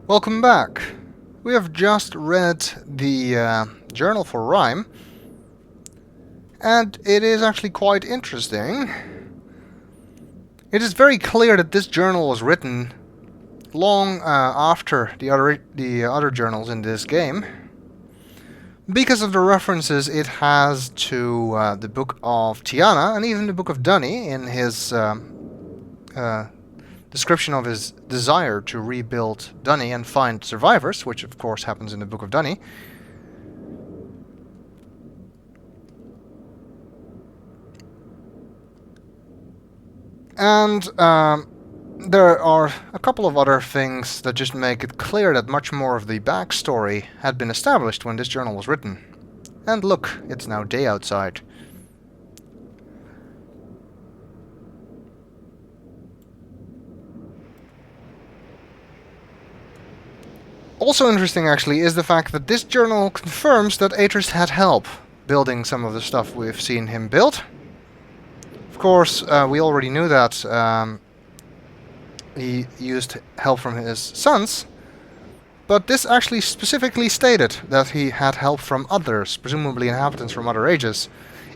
Welcome back. We have just read the journal for Rime, and it is actually quite interesting. It is very clear that this journal was written long after the other journals in this game, because of the references it has to the Book of Tiana and even the Book of Dunny in his description of his desire to rebuild Dunny and find survivors, which of course happens in the Book of Dunny. And there are a couple of other things that just make it clear that much more of the backstory had been established when this journal was written. And look, it's now day outside. Also interesting, actually, is the fact that this journal confirms that Atris had help building some of the stuff we've seen him build. Of course, we already knew that he used help from his sons, but this actually specifically stated that he had help from others, presumably inhabitants from other ages,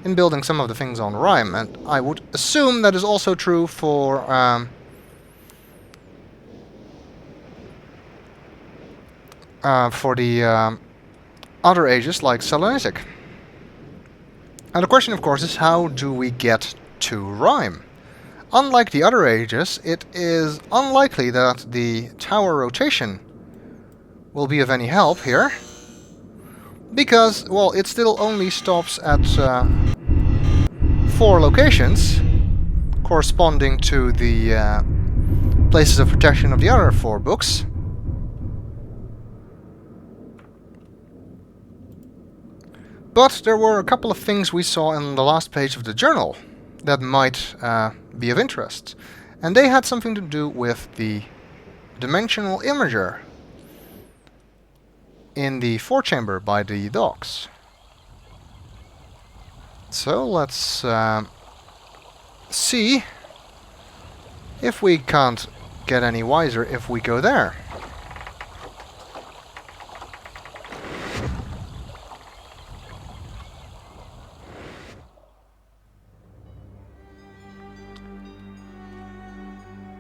in building some of the things on Rime, and I would assume that is also true for the other ages like Salonicek. And the question, of course, is how do we get to Rime? Unlike the other ages, it is unlikely that the tower rotation will be of any help here, because, well, it still only stops at 4 locations, corresponding to the places of protection of the other 4 books. But there were a couple of things we saw in the last page of the journal that might be of interest. And they had something to do with the dimensional imager in the forechamber by the docks. So let's see if we can't get any wiser if we go there.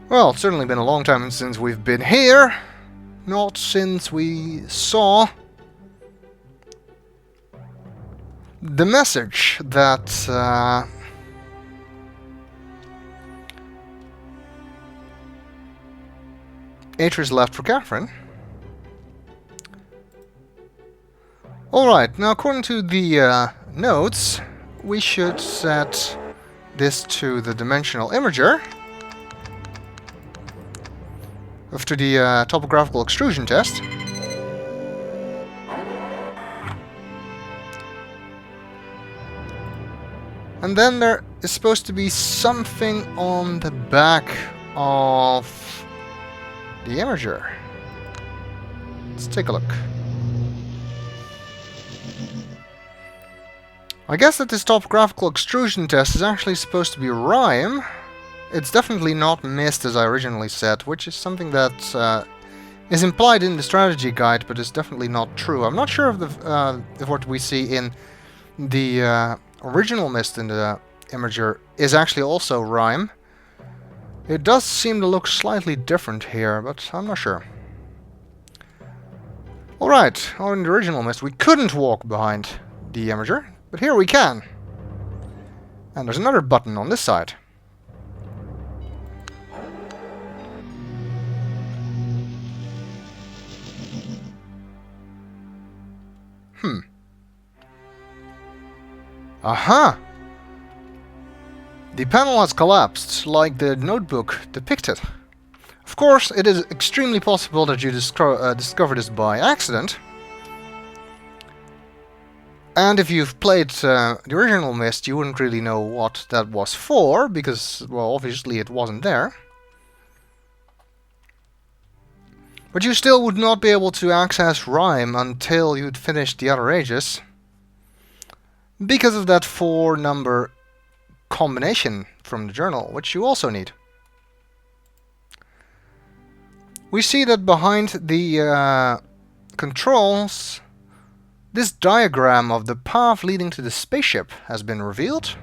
Well, it's certainly been a long time since we've been here. Not since we saw the message that Atris left for Catherine. Alright, now according to the notes, we should set this to the dimensional imager. To the topographical extrusion test. And then there is supposed to be something on the back of the imager. Let's take a look. I guess that this topographical extrusion test is actually supposed to be Rime. It's definitely not Myst, as I originally said, which is something that is implied in the strategy guide, but is definitely not true. I'm not sure if what we see in the original Myst in the imager is actually also Rime. It does seem to look slightly different here, but I'm not sure. Alright, in the original Myst we couldn't walk behind the imager, but here we can. And there's another button on this side. Aha! The panel has collapsed, like the notebook depicted. Of course, it is extremely possible that you discovered this by accident. And if you've played the original Myst, you wouldn't really know what that was for, because, well, obviously it wasn't there. But you still would not be able to access Rime until you'd finished the other ages, because of that 4-number combination from the journal, which you also need. We see that behind the controls, this diagram of the path leading to the spaceship has been revealed.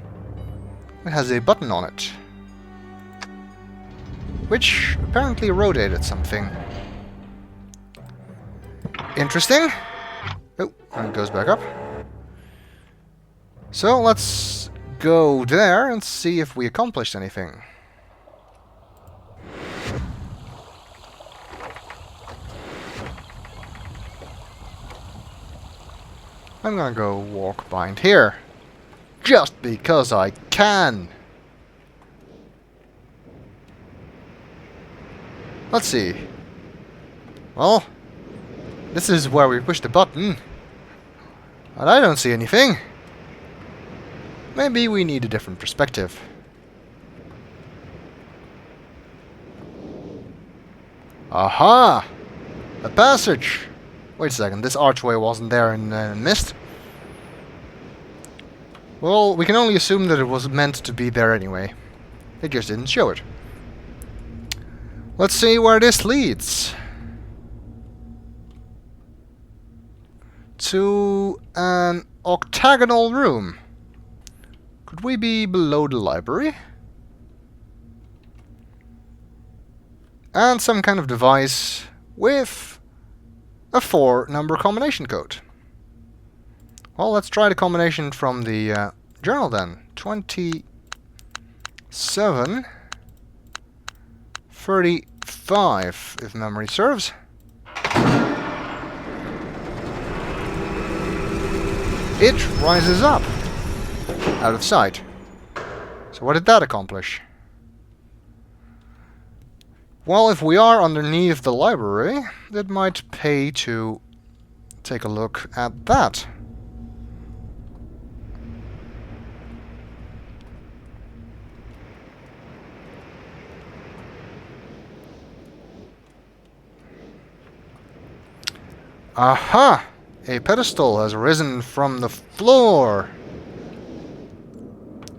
It has a button on it, which apparently rotated something. Interesting. Oh, and it goes back up. So let's go there and see if we accomplished anything. I'm gonna go walk behind here. Just because I can. Let's see. Well, this is where we push the button. And I don't see anything. Maybe we need a different perspective. Aha! A passage! Wait a second, this archway wasn't there in Myst. Well, we can only assume that it was meant to be there anyway. It just didn't show it. Let's see where this leads. To an octagonal room. Could we be below the library? And some kind of device with a 4-number combination code. Well, let's try the combination from the journal then. 27 35, if memory serves. It rises up out of sight. So what did that accomplish? Well, if we are underneath the library, it might pay to take a look at that. Aha! A pedestal has risen from the floor.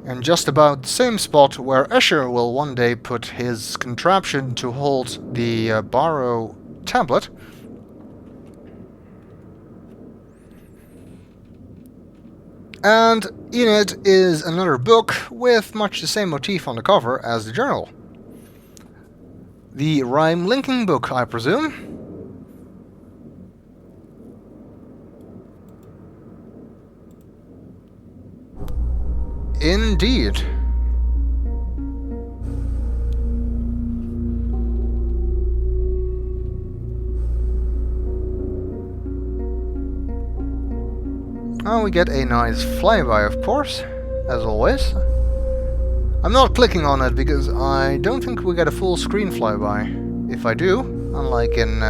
And just about the same spot where Escher will one day put his contraption to hold the Barrow tablet. And in it is another book with much the same motif on the cover as the journal. The Rime linking book, I presume. Indeed. Oh, we get a nice flyby, of course, as always. I'm not clicking on it because I don't think we get a full screen flyby. If I do, unlike in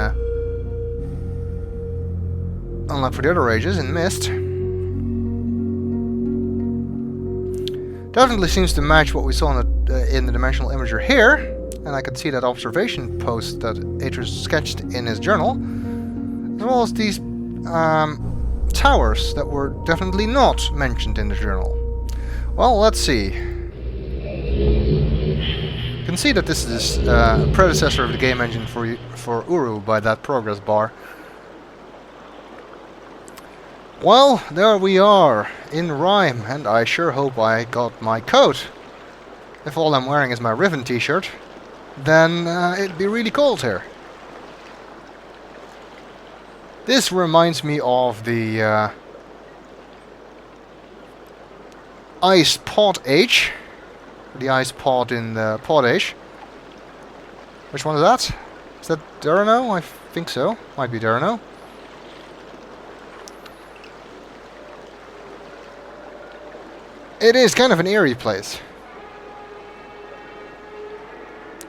unlike for the other rages in Myst. Definitely seems to match what we saw in the dimensional imager here, and I can see that observation post that Atreus sketched in his journal, as well as these towers that were definitely not mentioned in the journal. Well, let's see. You can see that this is a predecessor of the game engine for Uru by that progress bar. Well, there we are, in Rime, and I sure hope I got my coat. If all I'm wearing is my Riven t-shirt, then it'd be really cold here. This reminds me of the Ice Pod Age. The Ice Pod in the Pod Age. Which one is that? Is that Durano? I think so. Might be Durano. It is kind of an eerie place.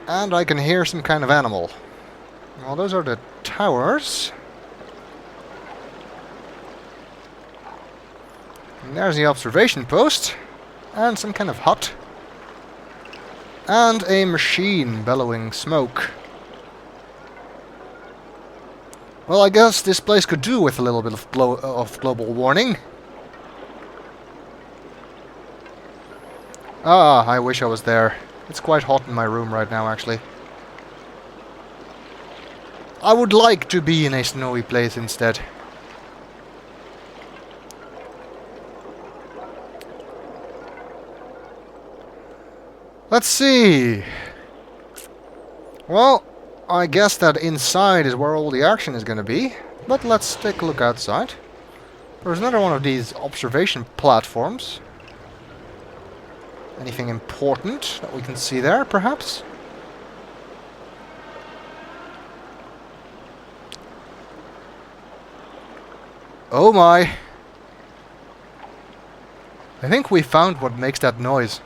And I can hear some kind of animal. Well, those are the towers. And there's the observation post. And some kind of hut. And a machine bellowing smoke. Well, I guess this place could do with a little bit of global warming. Ah, I wish I was there. It's quite hot in my room right now, actually. I would like to be in a snowy place instead. Let's see. Well, I guess that inside is where all the action is going to be. But let's take a look outside. There's another one of these observation platforms. Anything important that we can see there, perhaps? Oh my! I think we found what makes that noise.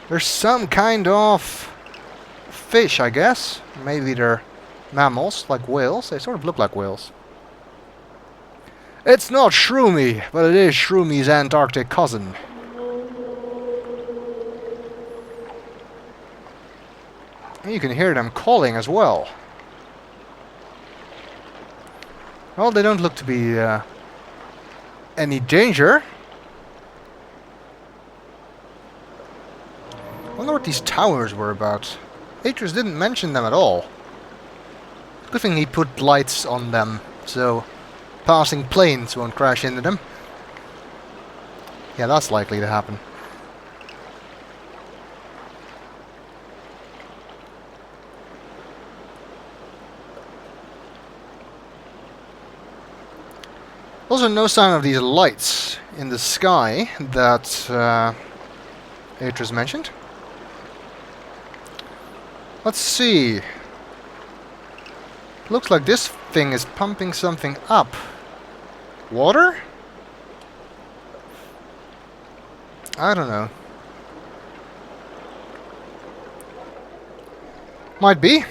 There's some kind of fish, I guess. Maybe they're mammals, like whales. They sort of look like whales. It's not Shroomy, but it is Shroomy's Antarctic cousin. And you can hear them calling as well. Well, they don't look to be any danger. I wonder what these towers were about. Atreus didn't mention them at all. Good thing he put lights on them, so passing planes won't crash into them. Yeah, that's likely to happen. Also, no sign of these lights in the sky that Atreus mentioned. Let's see. Looks like this thing is pumping something up. Water? I don't know. Might be.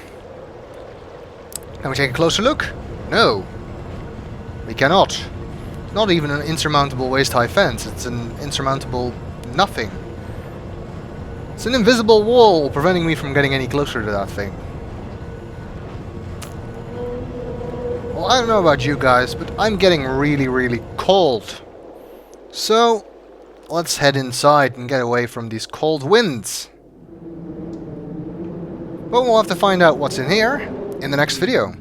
Can we take a closer look? No. We cannot. Not even an insurmountable waist-high fence. It's an insurmountable nothing. It's an invisible wall preventing me from getting any closer to that thing. Well, I don't know about you guys, but I'm getting really, really cold. So, let's head inside and get away from these cold winds. But we'll have to find out what's in here in the next video.